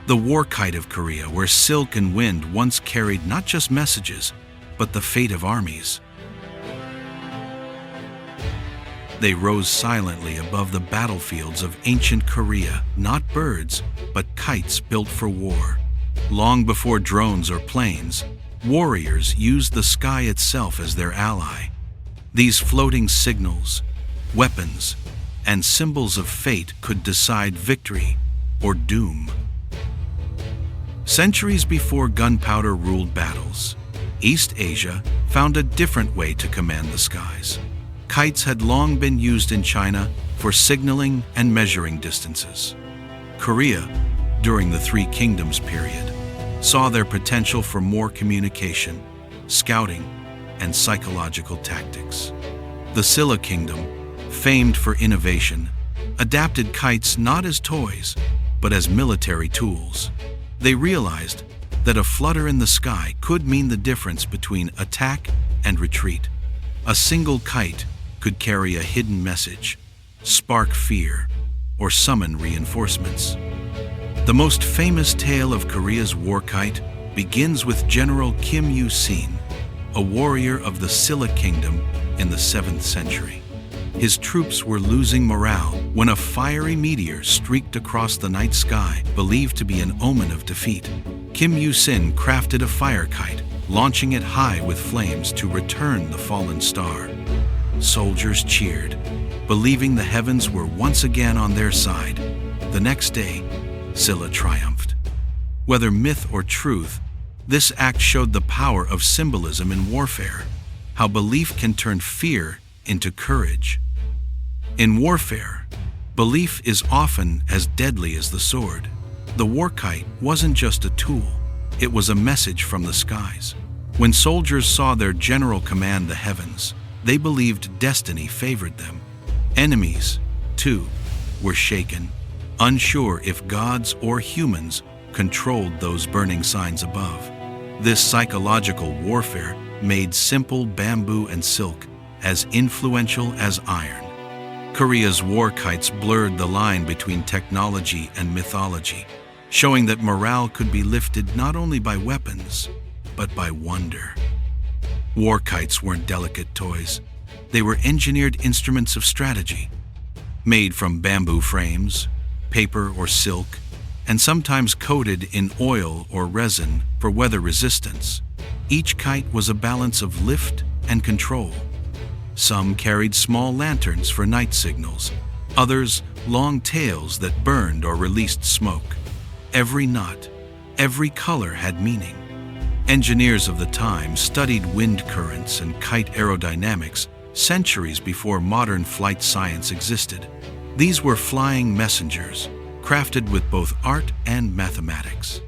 The war kite of Korea, where silk and wind once carried not just messages, but the fate of armies. They rose silently above the battlefields of ancient Korea, not birds, but kites built for war. Long before drones or planes, warriors used the sky itself as their ally. These floating signals, weapons, and symbols of fate could decide victory or doom. Centuries before gunpowder ruled battles, East Asia found a different way to command the skies. Kites had long been used in China for signaling and measuring distances. Korea, during the Three Kingdoms period, saw their potential for more communication, scouting, and psychological tactics. The Silla Kingdom, famed for innovation, adapted kites not as toys, but as military tools. They realized that a flutter in the sky could mean the difference between attack and retreat. A single kite could carry a hidden message, spark fear, or summon reinforcements. The most famous tale of Korea's war kite begins with General Kim Il-sung, a warrior of the Silla Kingdom in the 7th century. His troops were losing morale when a fiery meteor streaked across the night sky, believed to be an omen of defeat. Kim Il-sung crafted a fire kite, launching it high with flames to return the fallen star. Soldiers cheered, believing the heavens were once again on their side. The next day, Silla triumphed. Whether myth or truth, this act showed the power of symbolism in warfare, how belief can turn fear into courage. In warfare, belief is often as deadly as the sword. The war kite wasn't just a tool, it was a message from the skies. When soldiers saw their general command the heavens, they believed destiny favored them. Enemies, too, were shaken, unsure if gods or humans controlled those burning signs above. This psychological warfare made simple bamboo and silk as influential as iron. Korea's war kites blurred the line between technology and mythology, showing that morale could be lifted not only by weapons, but by wonder. War kites weren't delicate toys. They were engineered instruments of strategy, made from bamboo frames, paper or silk, and sometimes coated in oil or resin for weather resistance. Each kite was a balance of lift and control. Some carried small lanterns for night signals, others long tails that burned or released smoke. Every knot, every color had meaning. Engineers of the time studied wind currents and kite aerodynamics centuries before modern flight science existed. These were flying messengers, crafted with both art and mathematics.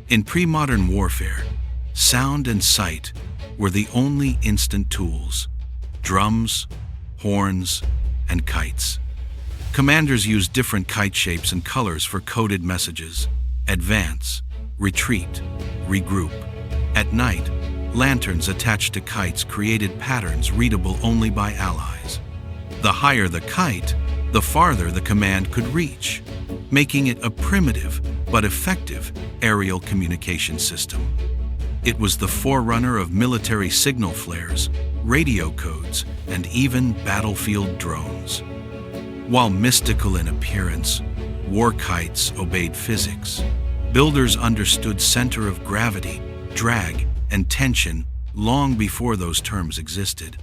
In pre-modern warfare, sound and sight were the only instant tools. Drums, horns, and kites. Commanders used different kite shapes and colors for coded messages: advance, retreat, regroup. At night, lanterns attached to kites created patterns readable only by allies. The higher the kite, the farther the command could reach, making it a primitive but effective aerial communication system. It was the forerunner of military signal flares, radio codes, and even battlefield drones. While mystical in appearance, war kites obeyed physics. Builders understood center of gravity, drag, and tension long before those terms existed.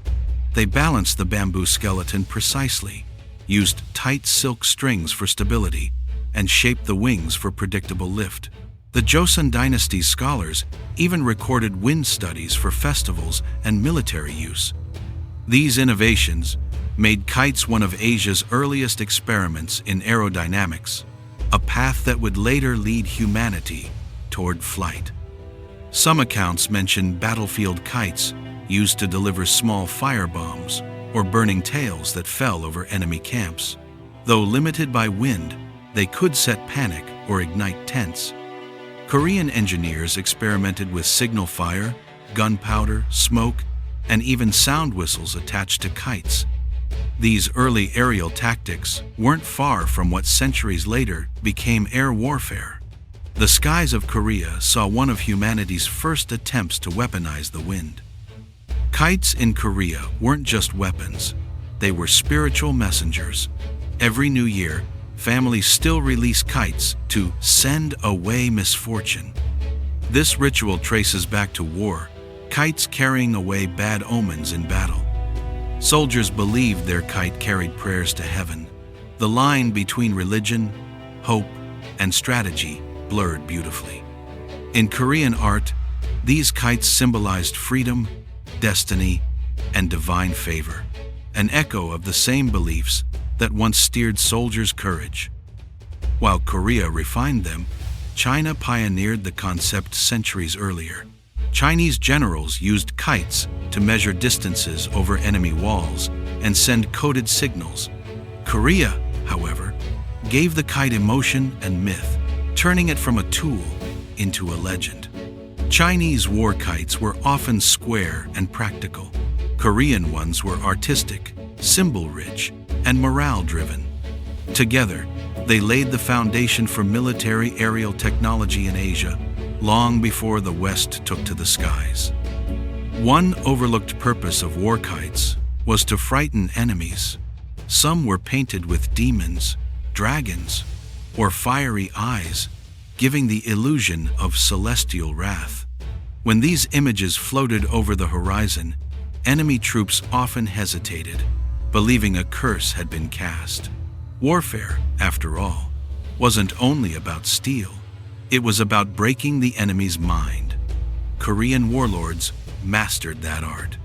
They balanced the bamboo skeleton precisely, used tight silk strings for stability, and shaped the wings for predictable lift. The Joseon dynasty's scholars even recorded wind studies for festivals and military use. These innovations made kites one of Asia's earliest experiments in aerodynamics, a path that would later lead humanity toward flight. Some accounts mention battlefield kites used to deliver small firebombs or burning tails that fell over enemy camps. Though limited by wind, they could set panic or ignite tents. Korean engineers experimented with signal fire, gunpowder, smoke, and even sound whistles attached to kites. These early aerial tactics weren't far from what centuries later became air warfare. The skies of Korea saw one of humanity's first attempts to weaponize the wind. Kites in Korea weren't just weapons, they were spiritual messengers. Every new year, families still release kites to send away misfortune. This ritual traces back to war, kites carrying away bad omens in battle. Soldiers believed their kite carried prayers to heaven. The line between religion, hope, and strategy blurred beautifully. In Korean art, these kites symbolized freedom, destiny, and divine favor, an echo of the same beliefs that once steered soldiers' courage. While Korea refined them, China pioneered the concept centuries earlier. Chinese generals used kites to measure distances over enemy walls and send coded signals. Korea, however, gave the kite emotion and myth, turning it from a tool into a legend. Chinese war kites were often square and practical. Korean ones were artistic, symbol-rich, and morale-driven. Together, they laid the foundation for military aerial technology in Asia, long before the West took to the skies. One overlooked purpose of war kites was to frighten enemies. Some were painted with demons, dragons, or fiery eyes, giving the illusion of celestial wrath. When these images floated over the horizon, enemy troops often hesitated, believing a curse had been cast. Warfare, after all, wasn't only about steel. It was about breaking the enemy's mind. Korean warlords mastered that art.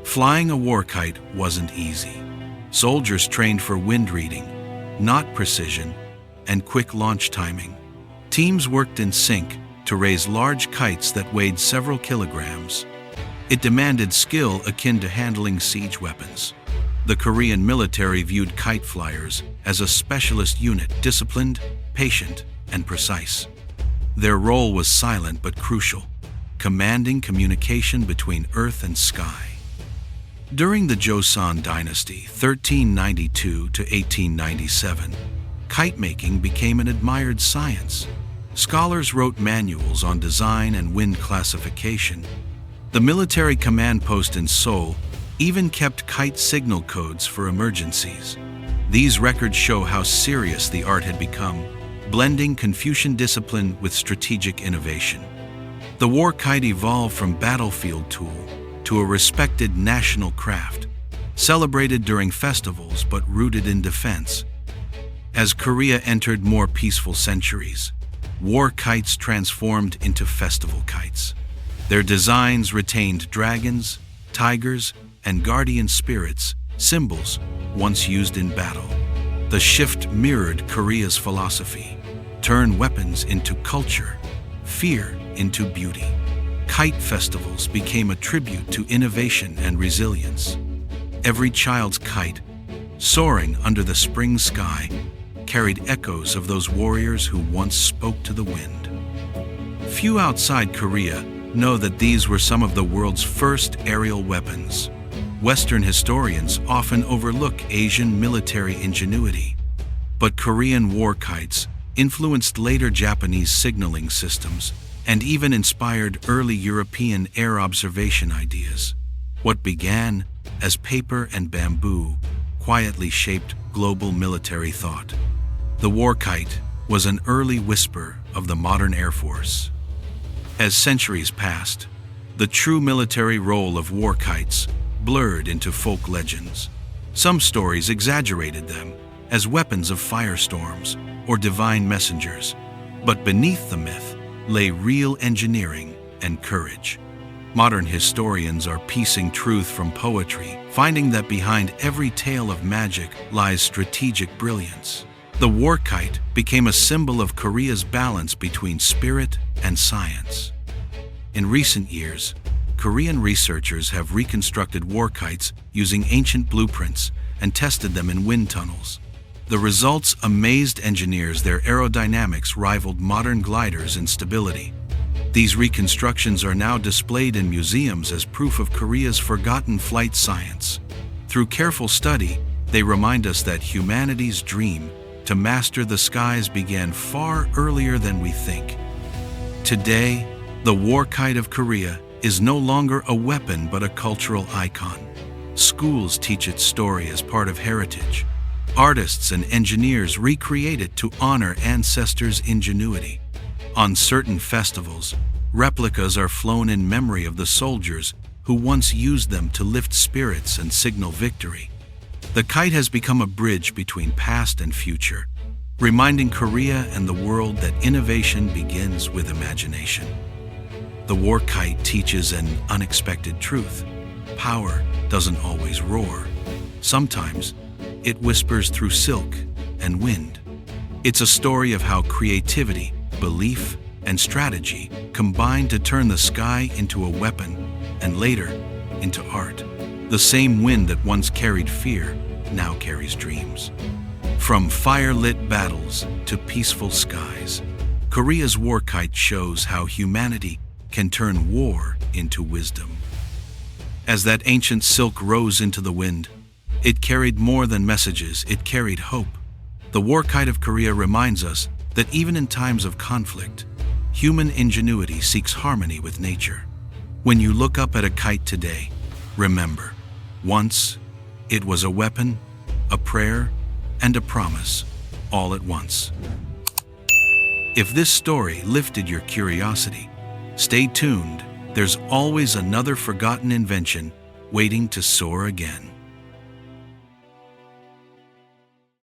Flying a war kite wasn't easy. Soldiers trained for wind reading, knot precision, and quick launch timing. Teams worked in sync to raise large kites that weighed several kilograms. It demanded skill akin to handling siege weapons. The Korean military viewed kite flyers as a specialist unit, disciplined, patient, and precise. Their role was silent but crucial, commanding communication between earth and sky. During the Joseon dynasty, 1392 to 1897, kite making became an admired science. Scholars wrote manuals on design and wind classification. The military command post in Seoul even kept kite signal codes for emergencies. These records show how serious the art had become, blending Confucian discipline with strategic innovation. The war kite evolved from battlefield tool to a respected national craft, celebrated during festivals but rooted in defense. As Korea entered more peaceful centuries, war kites transformed into festival kites. Their designs retained dragons, tigers, and guardian spirits, symbols once used in battle. The shift mirrored Korea's philosophy: turn weapons into culture, fear into beauty. Kite festivals became a tribute to innovation and resilience. Every child's kite, soaring under the spring sky, carried echoes of those warriors who once spoke to the wind. Few outside Korea know that these were some of the world's first aerial weapons. Western historians often overlook Asian military ingenuity, but Korean war kites influenced later Japanese signaling systems and even inspired early European air observation ideas. What began as paper and bamboo quietly shaped global military thought. The war kite was an early whisper of the modern Air Force. As centuries passed, the true military role of war kites blurred into folk legends. Some stories exaggerated them as weapons of firestorms or divine messengers, but beneath the myth lay real engineering and courage. Modern historians are piecing truth from poetry, finding that behind every tale of magic lies strategic brilliance. The war kite became a symbol of Korea's balance between spirit and science. In recent years, Korean researchers have reconstructed war kites using ancient blueprints and tested them in wind tunnels. The results amazed engineers. Their aerodynamics rivaled modern gliders in stability. These reconstructions are now displayed in museums as proof of Korea's forgotten flight science. Through careful study, they remind us that humanity's dream to master the skies began far earlier than we think. Today, the war kite of Korea is no longer a weapon but a cultural icon. Schools teach its story as part of heritage. Artists and engineers recreate it to honor ancestors' ingenuity. On certain festivals, replicas are flown in memory of the soldiers who once used them to lift spirits and signal victory. The kite has become a bridge between past and future, reminding Korea and the world that innovation begins with imagination. The war kite teaches an unexpected truth. Power doesn't always roar. Sometimes, it whispers through silk and wind. It's a story of how creativity, belief, and strategy combine to turn the sky into a weapon and later into art. The same wind that once carried fear now carries dreams. From fire-lit battles to peaceful skies, Korea's war kite shows how humanity can turn war into wisdom. As that ancient silk rose into the wind, it carried more than messages, it carried hope. The war kite of Korea reminds us that even in times of conflict, human ingenuity seeks harmony with nature. When you look up at a kite today, remember, once it was a weapon, a prayer, and a promise, all at once. If this story lifted your curiosity, stay tuned. There's always another forgotten invention waiting to soar again.